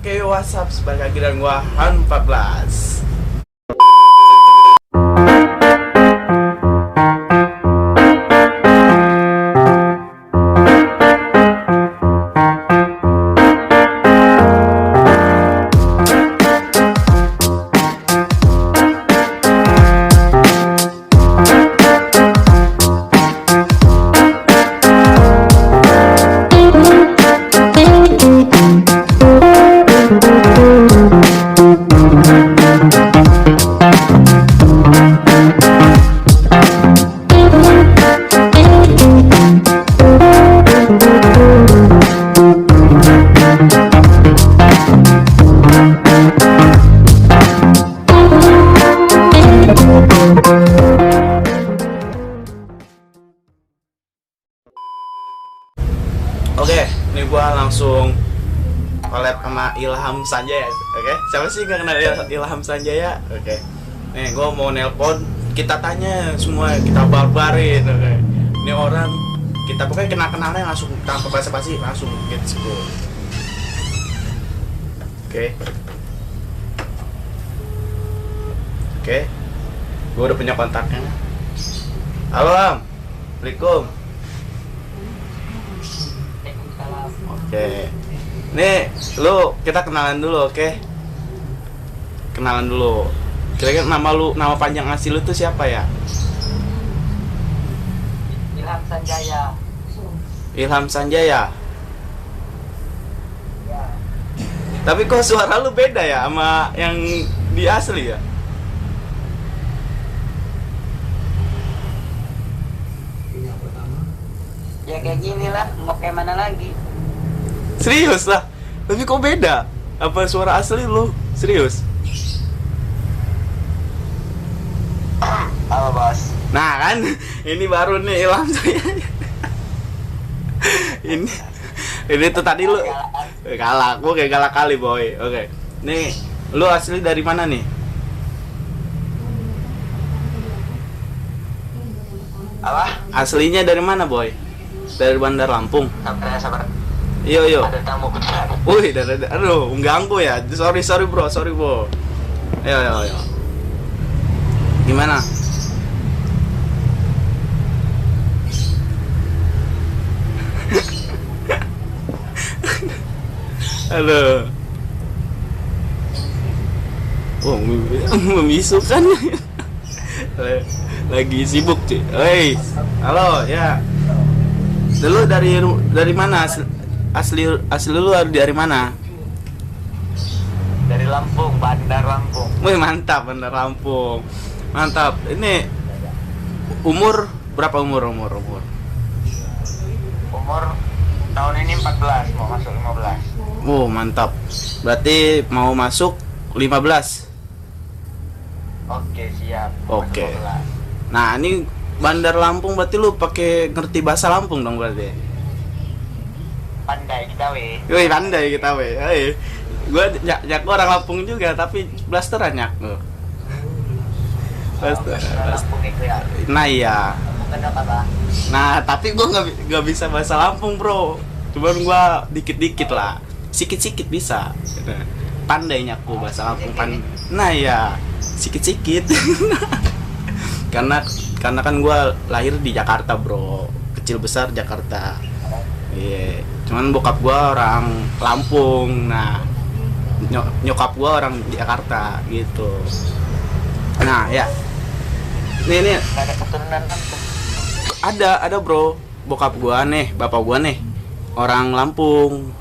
Oke, WhatsApp sebagai lagi dan gua Han 14. Oke, ini gua langsung collab sama Ilham Sanjaya. Oke, siapa sih nggak kenal Ilham Sanjaya? Oke, nih gua mau nelpon, kita tanya semua, kita barbarin. Oke, ini orang kita pokoknya kenal-kenalnya langsung tanpa basa-basi, langsung get go. Oke, gua udah punya kontaknya. Halo Am, Assalamualaikum. Oke, nih lu kita kenalan dulu, oke? Kenalan dulu. Kira-kira nama panjang asli lu tuh siapa ya? Ilham Sanjaya. Ilham Sanjaya. Ya. Tapi kok suara lu beda ya sama yang di asli ya? Ya kayak gini lah, mau kayak mana lagi? Serius lah. Tapi kok beda? Apa suara asli lu? Serius? Halo bos. Nah kan, ini baru nih Ilham Sanjaya. ini tuh tadi lu galak, gua kayak galak kali boy. Oke, nih lu asli dari mana nih? Apa? Aslinya dari mana boy? Dari Bandar Lampung. Sabar. Yo. Ada tamu bentar. Wih, aduh, mengganggu ya. Sorry bro. Yo. Gimana? Halo. Oh, membisukan. Lagi sibuk cuy. Hei, halo ya. Lu dari mana? Asli lu dari mana? Dari Lampung, Bandar Lampung. Wih, mantap, Bandar Lampung. Mantap. Ini umur berapa umur? Umur tahun ini 14, mau masuk 15. Mantap. Berarti mau masuk 15. Oke, siap. Mau Oke. masuk 15. Nah, ini Bandar Lampung berarti lu pakai ngerti bahasa Lampung dong berarti. Pandai kita weh. Wih, pandai kita weh. Hei. Gua orang Lampung juga tapi blasteran nyak. Bandar Lampung itu ya. Nah iya. Bukan apa? Nah, tapi gua nggak bisa bahasa Lampung, bro. Cuman gua dikit-dikit lah. Sikit-sikit bisa. Pandai nyaku bahasa Lampung Nah iya, sikit-sikit. karena kan gua lahir di Jakarta, bro. Kecil besar Jakarta. Iya. Cuman bokap gua orang Lampung. Nah, nyokap gua orang Jakarta gitu. Nah, ya. Nih. Ada keturunan Lampung. Ada bro. Bokap gua nih, bapak gua nih orang Lampung.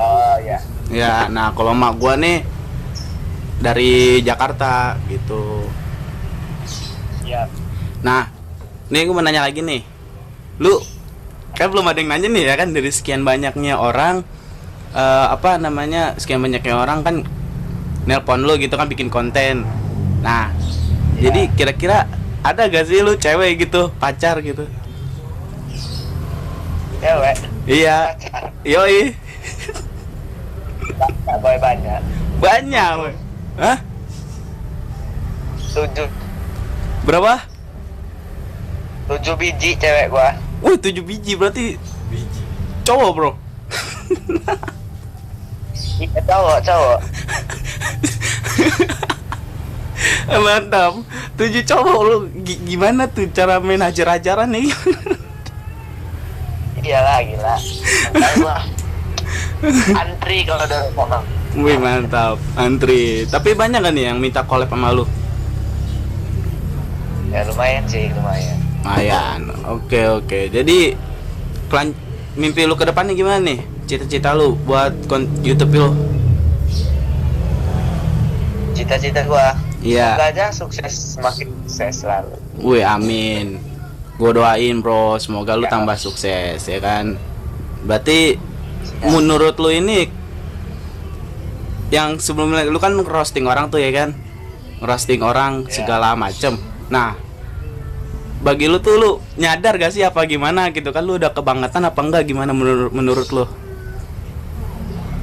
Oh ya. Ya, nah kalau emak gua nih dari Jakarta gitu. Siap. Nah, nih gua mau nanya lagi nih. Lu kan belum ada yang nanya nih ya kan, dari sekian banyaknya orang sekian banyaknya orang kan nelpon lu gitu kan, bikin konten. Nah, jadi kira-kira ada gak sih lu cewek gitu, pacar gitu? Cewek. Iya. Yoi. Banyak. Banyak. Woy. Hah? 7 Berapa? 7 biji cewek gua. Wih, 7 biji berarti cowok, bro. Iya, cowok. Mantap. 7 cowok lu gimana tuh cara main hajar-hajaran nih? Iyalah, gila. Makanya gua antri kalau udah ngomong. Wih, mantap. Antri. Tapi banyak kan nih yang minta collab sama lu? Ya lumayan sih, lumayan. Lumayan. Oke. Jadi mimpi lu ke depannya gimana nih? Cita-cita lu buat YouTube lu? Cita-cita gua Iya. semoga aja sukses, semakin sukses selalu. Wih, amin. Gue doain bro, semoga lu Ya. tambah sukses ya kan. Berarti Ya. menurut lu ini yang sebelumnya lu kan roasting orang tuh ya kan, roasting orang Ya. segala macem. Nah, bagi lu tuh lu nyadar gak sih apa gimana gitu kan, lu udah kebangetan apa enggak, gimana menurut lu?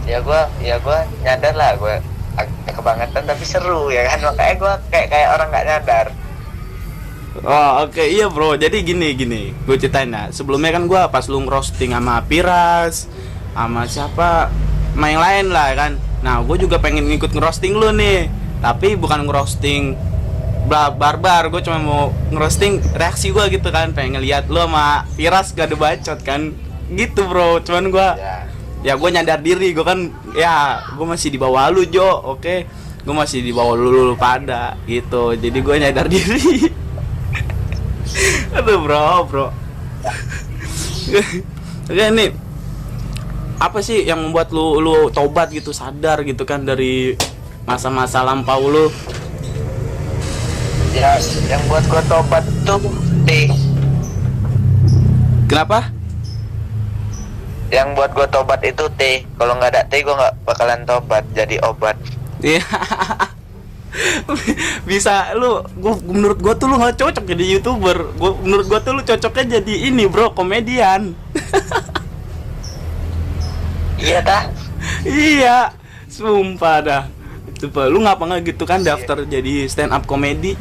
Ya gua nyadar lah, gua agak kebangetan tapi seru ya kan, makanya gua kayak orang nggak nyadar. Oh oke, iya bro. Jadi gini gue ceritain ya. Sebelumnya kan gue pas lu roasting sama Piras, sama siapa, main lain lah kan. Nah gue juga pengen ngikut ngerosting lu nih, tapi bukan ngerosting barbar. Gue cuma mau ngerosting reaksi gue gitu kan. Pengen ngeliat lu sama Piras gak ada bacot kan, gitu bro. Cuman gue Ya, gue nyadar diri, gue kan ya gue masih di bawah lu Jo, oke. Gue masih di bawah lu pada gitu. Jadi gue nyadar diri. Aduh bro. Oke nih, apa sih yang membuat lu tobat gitu, sadar gitu kan dari masa-masa lampau lu? ya yang buat gua tobat tuh teh. Kenapa? Yang buat gua tobat itu teh. Kalau nggak ada teh gua nggak bakalan tobat jadi obat. Iya. Bisa menurut gua tuh lu nggak cocok jadi YouTuber. Menurut gua tuh lu cocoknya jadi ini bro, komedian. Iya dah. Iya, sumpah dah. Coba lu ngapa nggak gitu kan daftar jadi stand up comedy?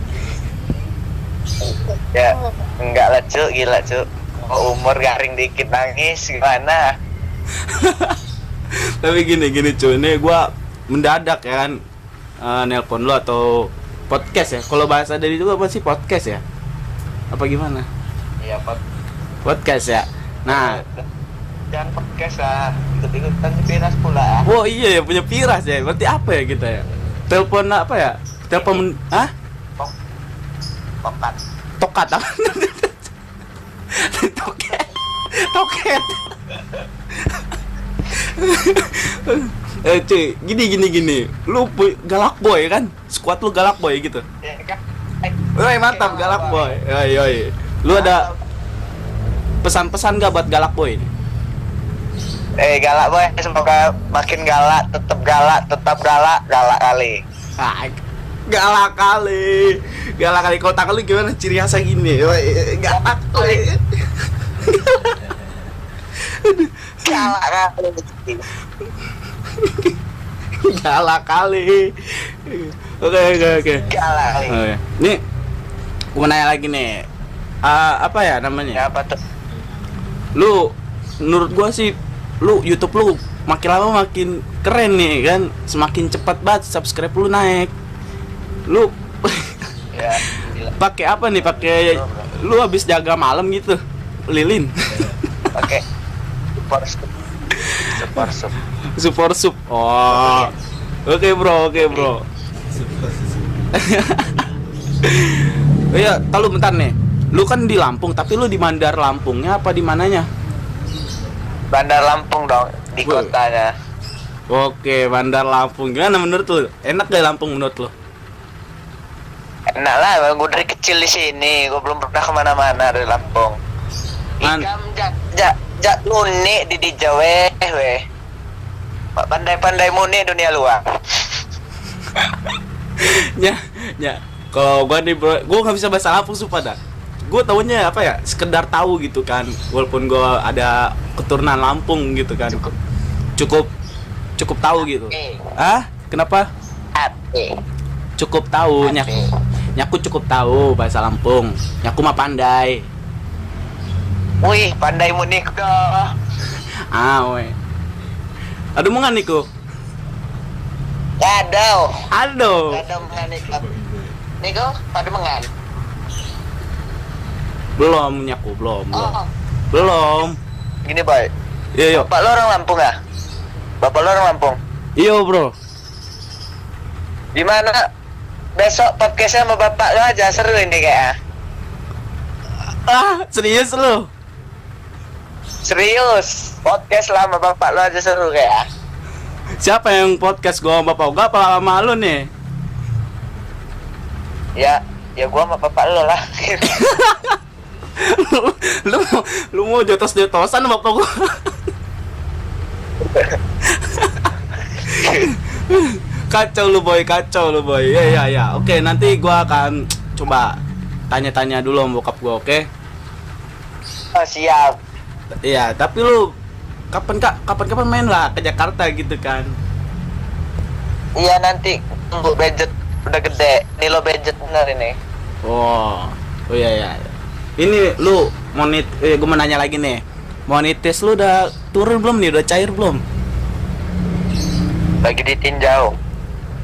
Ya enggak lah cu, gila cu. Umur garing dikit nangis gimana? Tapi gini cuy, ini gua mendadak ya kan, nelpon lu atau podcast ya. Kalau bahasa dari itu apa sih, podcast ya? Apa gimana? Iya Podcast ya. Nah, jangan podcast lah, ikut-ikutan Piras pula. oh iya ya, punya Piras ya. Berarti apa ya kita ya? Telepon apa ya? Telepon Tokat. tokat apa? Toket. Cuy, gini. Lu galak boy kan? Squad lu galak boy gitu. Ya kan? Woi, mantap galak boy. Yoi. Lu ada pesan-pesan gak buat galak boy ini? Galak boy, semoga makin galak, tetap galak kali. Galak kali. Kalau tangan lu gimana ciri khasnya gini? Galak kali. Galak kali. Galak kali. Oke. Galak kali. Oke. Nih, gua nanya lagi nih. Apa ya namanya? Ya apa tuh? Lu, menurut gua sih, YouTube lu makin lama makin keren nih kan, semakin cepat banget subscribe lu naik. Lu Ya, gila. pakai apa nih? Pakai lu habis jaga malam gitu, lilin. Oke. Super Super. Oh. Oke, bro. Iya, tahu bentar nih. Lu kan di Lampung, tapi lu di Bandar Lampungnya apa di mananya? Bandar Lampung dong, di Wih. kotanya. Oke, Bandar Lampung. Gimana menurut lu? Enak gak Lampung menurut lu? Enak lah, gue dari kecil di sini, gue belum pernah kemana-mana dari Lampung. Ikam jak unik di Jawa, weh. Pandai-pandai muni dunia luar. Ya. Kalau gua nih bro, gua nggak bisa bahasa Lampung sumpah dah. Gua taunya apa ya? Sekedar tahu gitu kan. Walaupun gua ada keturunan Lampung gitu kan. Cukup tahu gitu. Kenapa? Cukup tahu, nyaku cukup tahu bahasa Lampung. Nyaku mah pandai. Wih, pandai muni dah. Weh. Aduh mungan niku. Gadau. Aduh. Gadau mengan ikam. Niko, pada mengan. Belum nyaku, belum. Oh, Belum. gini boy. Iya, yuk. Bapak lo orang Lampung ya? Bapak lo orang Lampung. Iya, Bro. Gimana? Besok podcastnya sama bapak lo aja, seru ini kayaknya. Serius lu? Serius, podcast lah sama bapak lo aja seru kayaknya. Siapa yang podcast gua sama Bapak Uga apa sama lu nih? Ya gua sama bapak lo lah. lu, lu mau jotos-jotosan sama Bapak gua? Kacau lu boy. Ya. Oke, nanti gua akan coba tanya-tanya dulu sama bokap gua, oke? Oh, siap. Iya, tapi lu kapan main lah ke Jakarta gitu kan? Iya nanti tunggu budget udah gede. Nih lo budget bener ini. Oh iya. Ini lu gue mau nanya lagi nih. Monetis lu udah turun belum nih? Udah cair belum? Lagi ditinjau.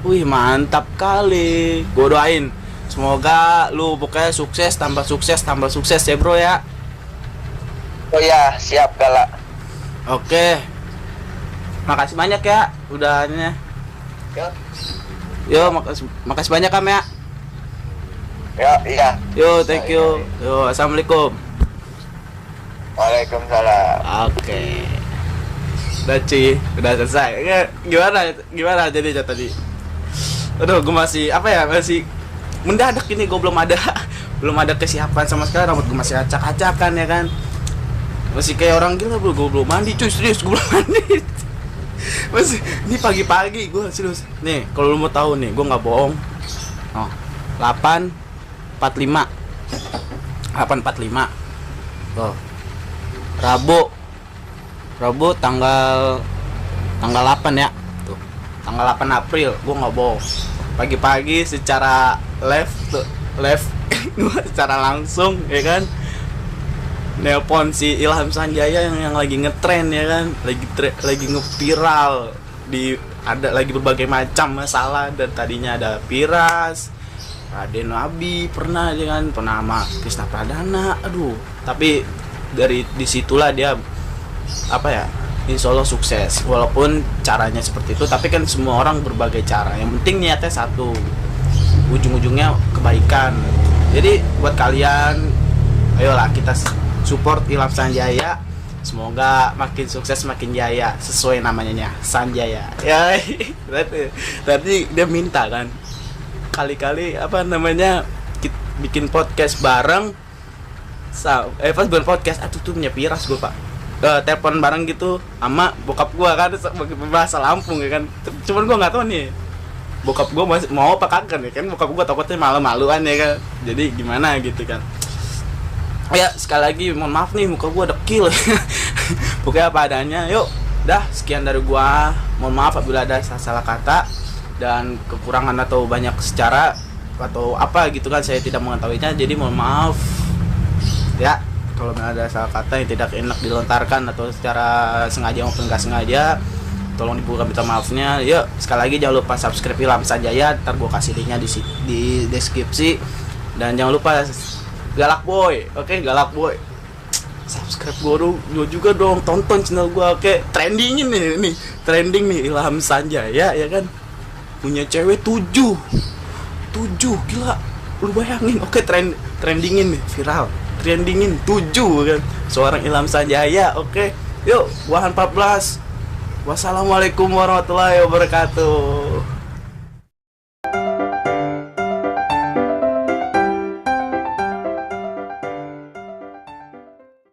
Wih, mantap kali. Gue doain semoga lu pokoknya sukses ya, Bro ya. Oh ya, siap galak. Oke. Makasih banyak ya udahnya. Yo, makasih banyak Kam ya. Ya, iya. Yo, thank you. Yo, assalamualaikum. Waalaikumsalam. Oke. Udah udah selesai. Gimana jadinya tadi? Aduh, gue masih mendadak ini, gue belum ada kesiapan sama sekali. Rambut gue masih acak-acakan ya kan. Masih kayak orang gila, gue belum mandi cuy, serius gue belum mandi. Masih ini pagi-pagi gue serius. Nih, kalau lu mau tahu nih, gue nggak bohong. Oh, 8.45. Oh. Rabu tanggal 8 ya. Tuh. Tanggal 8 April, gue nggak bohong. Pagi-pagi secara live gue secara langsung ya kan. Nelpon si Ilham Sanjaya yang lagi ngetren ya kan, lagi ngeviral ada lagi berbagai macam masalah, dan tadinya ada Piras, Raden Nabi pernah ya kan, pernah sama Krisna Pradana, tapi dari disitulah dia insya Allah sukses, walaupun caranya seperti itu, tapi kan semua orang berbagai cara, yang penting niatnya satu, ujung-ujungnya kebaikan. Jadi buat kalian, ayolah kita support Ilham Sanjaya, semoga makin sukses makin jaya sesuai namanya Sanjaya ya. Tadi dia minta kan kali-kali bikin podcast bareng pas bukan podcast tuh punya Piras gue pak, telepon bareng gitu sama bokap gue kan, bahasa Lampung ya kan, cuman gue nggak tahu nih bokap gue masih mau apa kagak ya kan, bokap gue takutnya malu-maluan ya kan, jadi gimana gitu kan. Ya sekali lagi mohon maaf nih, muka gua dekil. Pokoknya apa adanya. Yuk, dah sekian dari gua. Mohon maaf apabila ada salah kata dan kekurangan atau banyak secara atau apa gitu kan, saya tidak mengetahuinya. Jadi mohon maaf ya kalau ada salah kata yang tidak enak dilontarkan atau secara sengaja maupun nggak sengaja, tolong dibuka minta maafnya. Yuk sekali lagi jangan lupa subscribe Ilham Sanjaya, ntar gua kasih linknya di deskripsi, dan jangan lupa Galak Boy, oke, Galak Boy, subscribe gue juga dong, tonton channel gue, oke. Trending nih Ilham Sanjaya ya kan, punya cewek 7, gila, lu bayangin, oke, trendingin nih, viral, trendingin 7 kan, seorang Ilham Sanjaya, oke. Yuk, Wahan 14, wassalamualaikum warahmatullahi wabarakatuh.